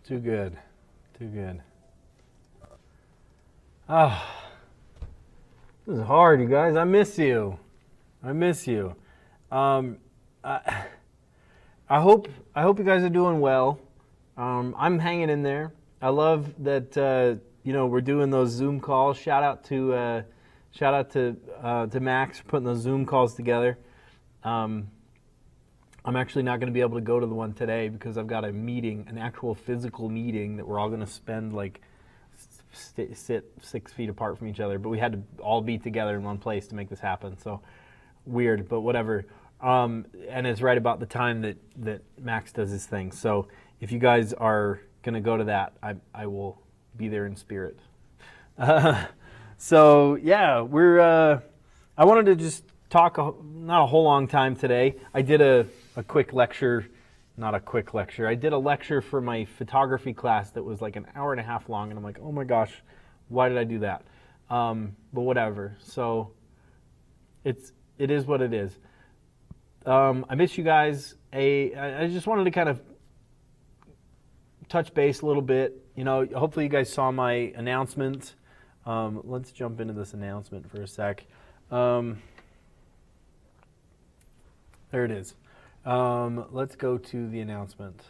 Too good. Too good. Ah, this is hard, you guys. I miss you. I miss you. I hope you guys are doing well. I'm hanging in there. I love that we're doing those Zoom calls. Shout out to Max for putting those Zoom calls together. I'm actually not going to be able to go to the one today because I've got a meeting, an actual physical meeting that we're all going to spend sit 6 feet apart from each other. But we had to all be together in one place to make this happen. So weird, but whatever. And it's right about the time that Max does his thing. So if you guys are going to go to that, I will be there in spirit. So yeah, I wanted to just talk not a whole long time today. I did a quick lecture, not a quick lecture. I did a lecture for my photography class that was like an hour and a half long, and I'm like, oh my gosh, why did I do that? But whatever. So it is what it is. I miss you guys. I just wanted to kind of touch base a little bit. Hopefully you guys saw my announcement. Let's jump into this announcement for a sec. There it is. Let's go to the announcement.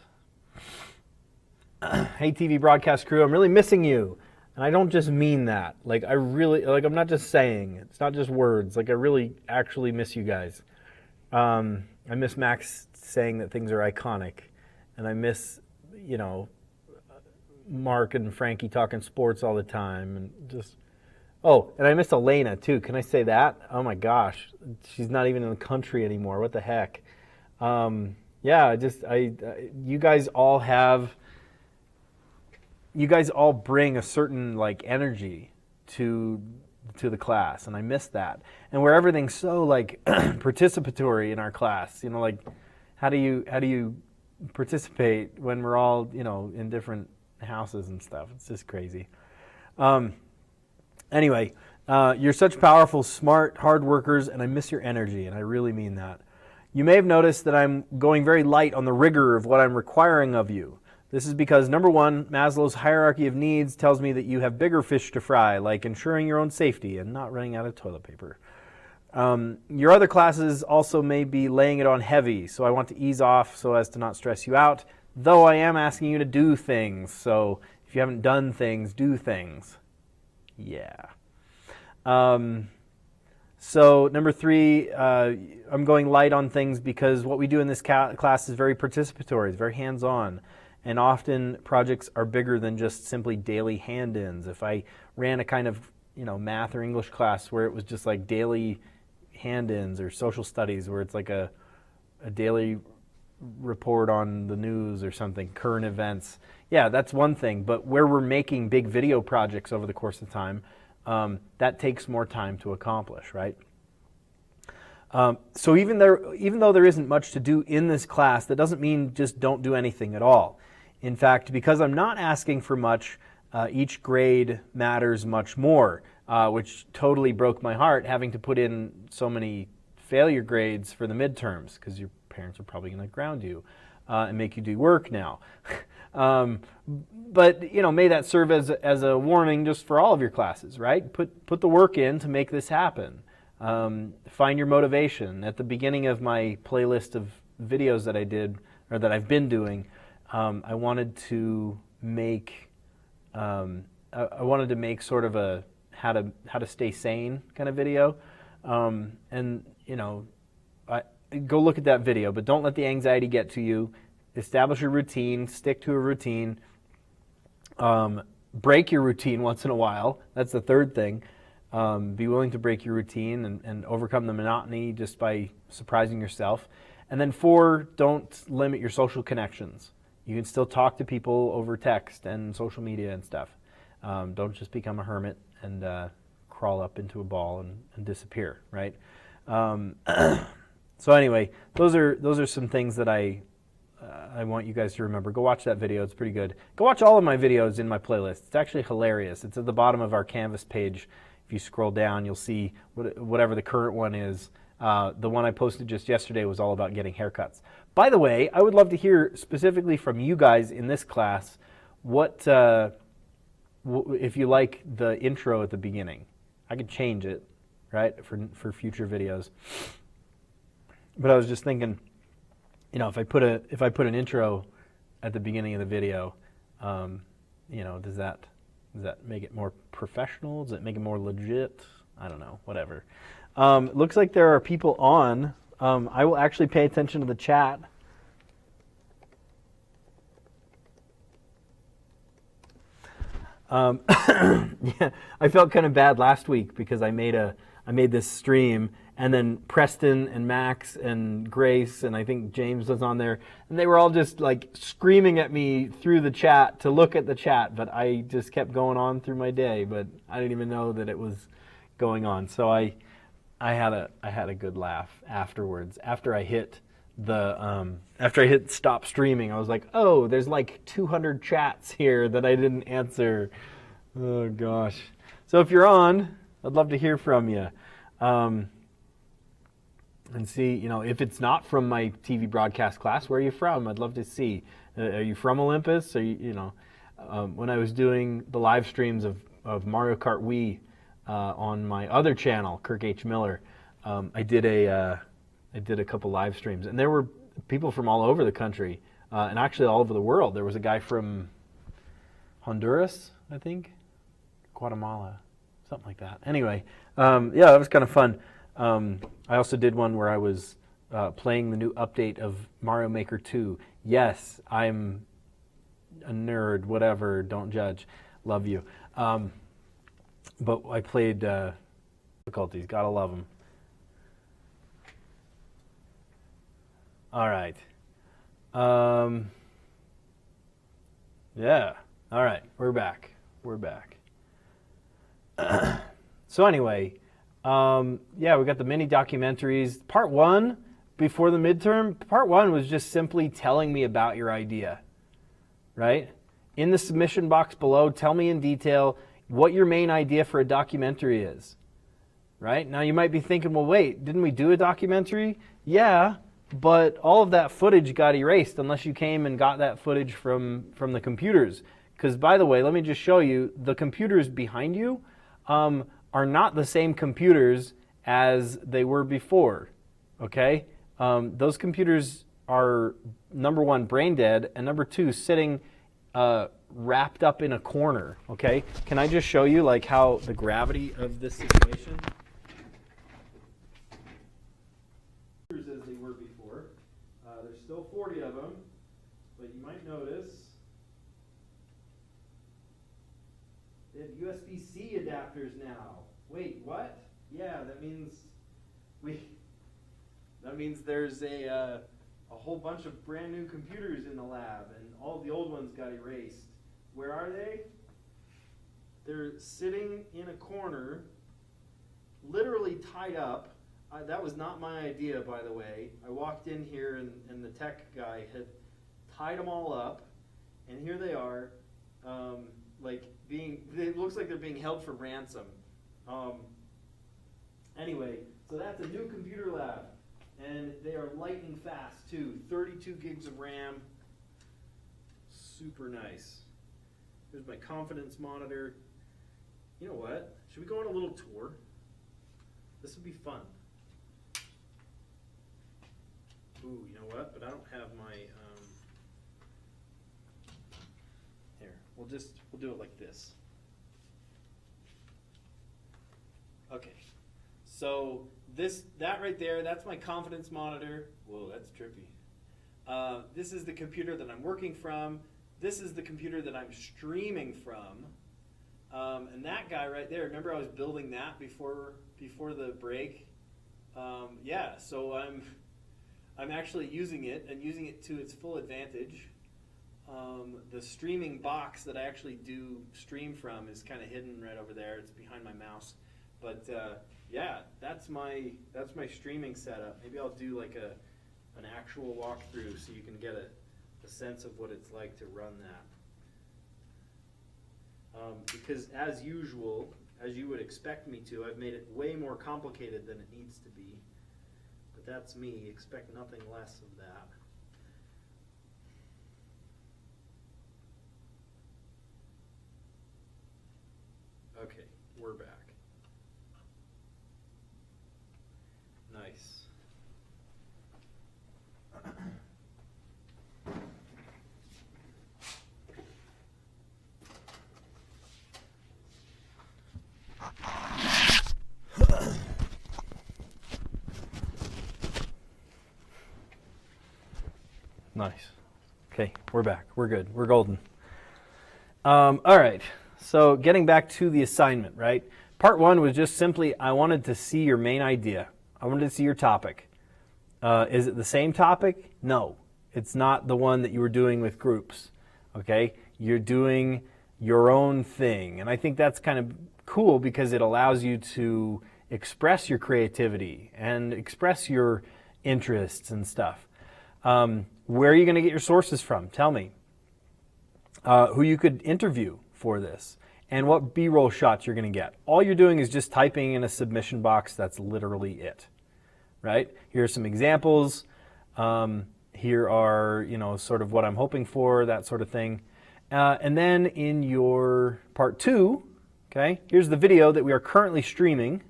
Hey, TV broadcast crew, I'm really missing you. And I don't just mean that. I'm not just saying. It's not just words. I really actually miss you guys. I miss Max saying that things are iconic. And I miss, Mark and Frankie talking sports all the time. And I miss Elena too. Can I say that? Oh my gosh. She's not even in the country anymore. What the heck? You guys all bring a certain energy to the class, and I miss that. And where everything's so participatory in our class, how do you participate when we're all in different houses and stuff? It's just crazy. Anyway, you're such powerful, smart, hard workers, and I miss your energy, and I really mean that. You may have noticed that I'm going very light on the rigor of what I'm requiring of you. This is because, number one, Maslow's hierarchy of needs tells me that you have bigger fish to fry, like ensuring your own safety and not running out of toilet paper. Your other classes also may be laying it on heavy, so I want to ease off so as to not stress you out, though I am asking you to do things, so if you haven't done things, do things. Yeah. So number three, I'm going light on things because what we do in this class is very participatory, it's very hands-on, and often projects are bigger than just simply daily hand-ins. If I ran a kind of math or English class where it was just like daily hand-ins, or social studies where it's like a daily report on the news or something, current events, yeah, that's one thing. But where we're making big video projects over the course of time, that takes more time to accomplish, right? So even though there isn't much to do in this class, that doesn't mean just don't do anything at all. In fact, because I'm not asking for much, each grade matters much more, which totally broke my heart having to put in so many failure grades for the midterms, because your parents are probably going to ground you and make you do work now. But may that serve as a warning just for all of your classes, right? Put the work in to make this happen. Find your motivation. At the beginning of my playlist of videos that I did, or that I've been doing, I wanted to make sort of a how to stay sane kind of video, go look at that video, but don't let the anxiety get to you. Establish a routine, stick to a routine, break your routine once in a while. That's the third thing. Be willing to break your routine and overcome the monotony just by surprising yourself. And then 4, don't limit your social connections. You can still talk to people over text and social media and stuff. Don't just become a hermit and crawl up into a ball and disappear, right? So anyway, those are some things that I want you guys to remember. Go watch that video. It's pretty good. Go watch all of my videos in my playlist. It's actually hilarious. It's at the bottom of our Canvas page. If you scroll down, you'll see whatever the current one is. The one I posted just yesterday was all about getting haircuts. By the way, I would love to hear specifically from you guys in this class what if you like the intro at the beginning. I could change it, right, for future videos. But I was just thinking, if I put an intro at the beginning of the video, does that make it more professional? Does it make it more legit? I don't know, whatever. It looks like there are people on. I will actually pay attention to the chat. Yeah, I felt kind of bad last week because I made this stream, and then Preston and Max and Grace and I think James was on there, and they were all just like screaming at me through the chat to look at the chat, but I just kept going on through my day, but I didn't even know that it was going on. So I had a good laugh afterwards. After I hit stop streaming, I was like, oh, there's like 200 chats here that I didn't answer. Oh gosh. So if you're on, I'd love to hear from you. And see, if it's not from my TV broadcast class, where are you from? I'd love to see. Are you from Olympus? Or when I was doing the live streams of Mario Kart Wii on my other channel, Kirk H. Miller, I did a couple live streams, and there were people from all over the country, and actually all over the world. There was a guy from Honduras, I think, Guatemala, something like that. Anyway, yeah, that was kind of fun. I also did one where I was playing the new update of Mario Maker 2. Yes, I'm a nerd, whatever, don't judge. Love you. But I played difficulties, gotta love them. All right. Yeah, all right, we're back. So anyway, yeah, we got the mini documentaries. Part 1, before the midterm, part 1 was just simply telling me about your idea, right? In the submission box below, tell me in detail what your main idea for a documentary is, right? Now you might be thinking, well, wait, didn't we do a documentary? Yeah, but all of that footage got erased unless you came and got that footage from the computers. Because, by the way, let me just show you, the computers behind you are not the same computers as they were before, okay? Those computers are, number one, brain dead, and number two, sitting wrapped up in a corner, okay? Can I just show you like how the gravity of this situation? As they were before. There's still 40 of them, but you might notice they have USB-C adapters now. Wait, what? Yeah, that means there's a whole bunch of brand new computers in the lab, and all the old ones got erased. Where are they? They're sitting in a corner, literally tied up. That was not my idea, by the way. I walked in here and the tech guy had tied them all up, and here they are, it looks like they're being held for ransom. Anyway, so that's a new computer lab, and they are lightning fast too. 32 gigs of RAM, super nice. Here's my confidence monitor. You know what? Should we go on a little tour? This would be fun. Ooh, you know what? But I don't have my, here, we'll do it like this. Okay, so that right there, that's my confidence monitor. Whoa, that's trippy. This is the computer that I'm working from. This is the computer that I'm streaming from. And that guy right there, remember I was building that before the break? Yeah, so I'm actually using it and using it to its full advantage. The streaming box that I actually do stream from is kind of hidden right over there. It's behind my mouse. But yeah, that's my streaming setup. Maybe I'll do like an actual walkthrough so you can get a sense of what it's like to run that. Because as usual, as you would expect me to, I've made it way more complicated than it needs to be. But that's me. Expect nothing less of that. Okay, we're back. Nice. Nice. Okay, we're back. We're good. We're golden. All right. So getting back to the assignment, right? Part one was just simply, I wanted to see your main idea. I wanted to see your topic. Is it the same topic? No, it's not the one that you were doing with groups. Okay, you're doing your own thing, and I think that's kind of cool because it allows you to express your creativity and express your interests and stuff. Where are you going to get your sources from? Tell me. Who you could interview for this, and what B-roll shots you're going to get. All you're doing is just typing in a submission box. That's literally it, right? Here are some examples. Here are, sort of what I'm hoping for, that sort of thing. And then in your part two, okay, here's the video that we are currently streaming.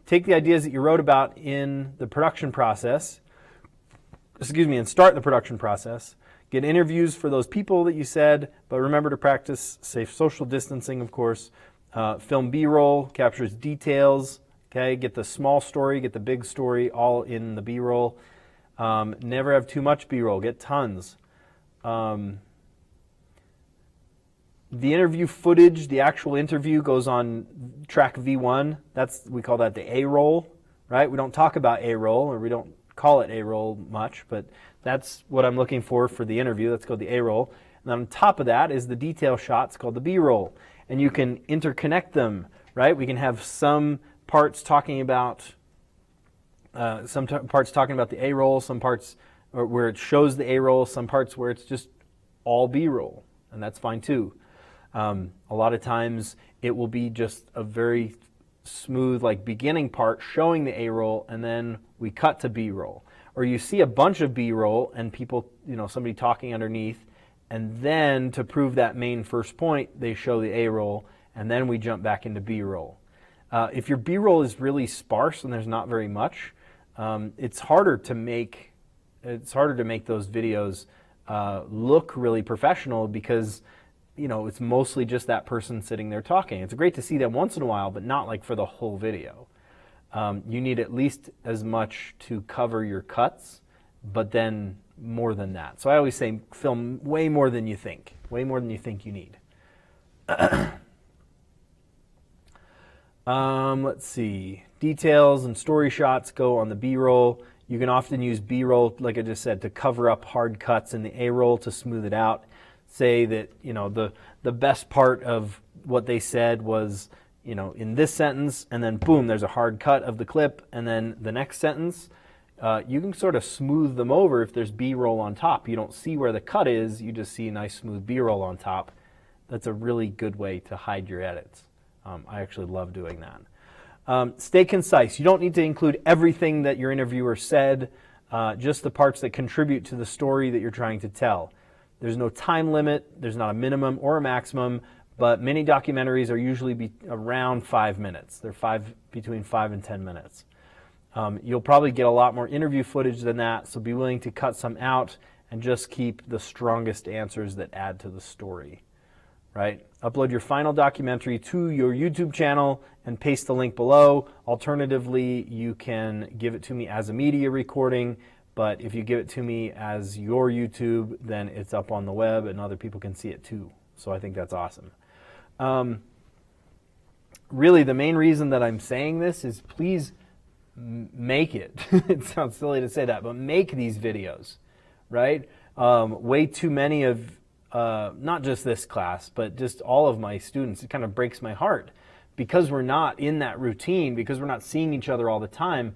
Take the ideas that you wrote about in the production process, and start the production process. Get interviews for those people that you said, but remember to practice safe social distancing, of course. Film B-roll, captures details, okay? Get the small story, get the big story, all in the B-roll. Never have too much B-roll, get tons. The interview footage, the actual interview goes on track V1. We call that the A-roll, right? We don't talk about A-roll, or we don't call it A-roll much, but that's what I'm looking for the interview. That's called the A-roll. And on top of that is the detail shots called the B-roll. And you can interconnect them, right? We can have some parts talking about the A-roll, some parts where it shows the A-roll, some parts where it's just all B-roll, and that's fine too. A lot of times it will be just a very smooth beginning part showing the A-roll, and then we cut to B-roll. Or you see a bunch of B-roll and people, somebody talking underneath, and then to prove that main first point, they show the A-roll, and then we jump back into B-roll. If your B-roll is really sparse and there's not very much, it's harder to make those videos look really professional because it's mostly just that person sitting there talking. It's great to see them once in a while, but not for the whole video. You need at least as much to cover your cuts, but then more than that. So I always say film way more than you think you need. Let's see. Details and story shots go on the B-roll. You can often use B-roll, like I just said, to cover up hard cuts in the A-roll to smooth it out. Say that, the best part of what they said was, in this sentence, and then boom, there's a hard cut of the clip, and then the next sentence, you can sort of smooth them over if there's B-roll on top. You don't see where the cut is, you just see a nice smooth B-roll on top. That's a really good way to hide your edits. I actually love doing that. Stay concise. You don't need to include everything that your interviewer said, just the parts that contribute to the story that you're trying to tell. There's no time limit, there's not a minimum or a maximum, but mini documentaries are usually around 5 minutes. They're between 5 and 10 minutes. You'll probably get a lot more interview footage than that, so be willing to cut some out and just keep the strongest answers that add to the story, right? Upload your final documentary to your YouTube channel and paste the link below. Alternatively, you can give it to me as a media recording, but if you give it to me as your YouTube, then it's up on the web and other people can see it too. So I think that's awesome. Really, the main reason that I'm saying this is please make it. It sounds silly to say that, but make these videos, right? Way too many of, not just this class, but just all of my students, it kind of breaks my heart. Because we're not in that routine, because we're not seeing each other all the time,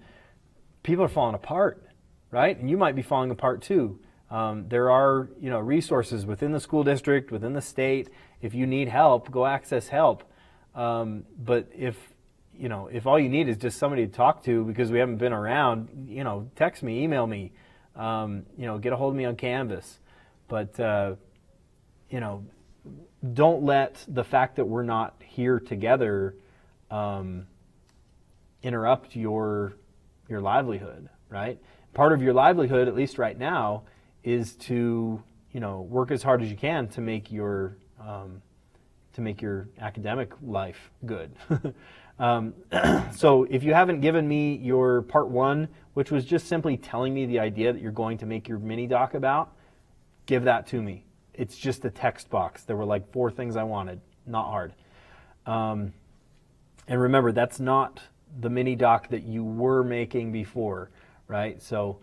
people are falling apart, right? And you might be falling apart too. There are, resources within the school district, within the state. If you need help, go access help. But if all you need is just somebody to talk to because we haven't been around, text me, email me, get a hold of me on Canvas. But, don't let the fact that we're not here together interrupt your livelihood, right? Part of your livelihood, at least right now, is to work as hard as you can to make your academic life good. So if you haven't given me your part 1, which was just simply telling me the idea that you're going to make your mini doc about, give that to me. It's just a text box. There were like 4 things I wanted, not hard. And remember, that's not the mini doc that you were making before, right? So,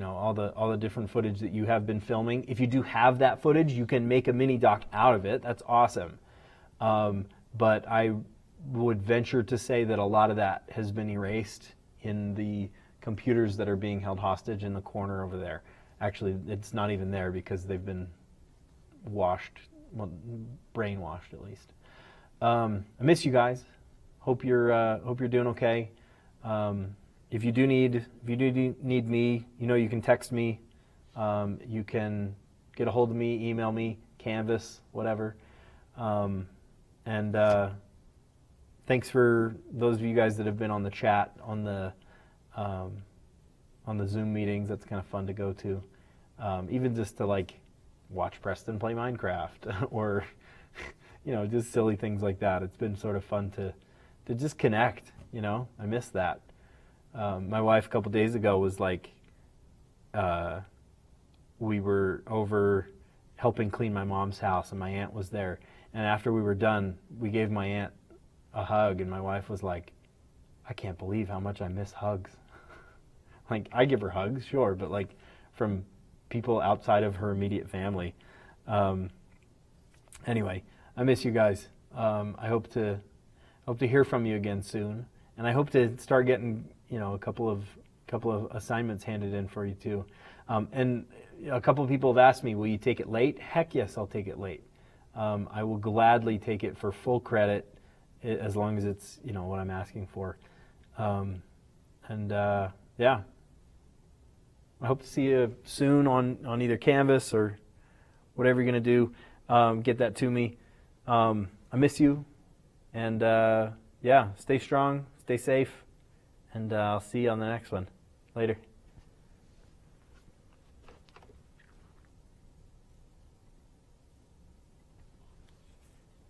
all the different footage that you have been filming. If you do have that footage, you can make a mini doc out of it. That's awesome. But I would venture to say that a lot of that has been erased in the computers that are being held hostage in the corner over there. Actually, it's not even there because they've been brainwashed at least. I miss you guys. Hope you're doing okay. If you do need me, you can text me. You can get a hold of me, email me, Canvas, whatever. And thanks for those of you guys that have been on the chat on the Zoom meetings. That's kind of fun to go to. Even just to watch Preston play Minecraft or just silly things like that. It's been sort of fun to just connect. I miss that. My wife a couple days ago was we were over helping clean my mom's house, and my aunt was there. And after we were done, we gave my aunt a hug, and my wife was like, I can't believe how much I miss hugs. I give her hugs, sure, but from people outside of her immediate family. Anyway, I miss you guys. I hope to hear from you again soon, and I hope to start getting a couple of assignments handed in for you too. And a couple of people have asked me, will you take it late? Heck yes, I'll take it late. I will gladly take it for full credit as long as it's what I'm asking for. Yeah, I hope to see you soon on either Canvas or whatever you're going to do. Get that to me. I miss you, and yeah, stay strong, stay safe, and I'll see you on the next one. Later.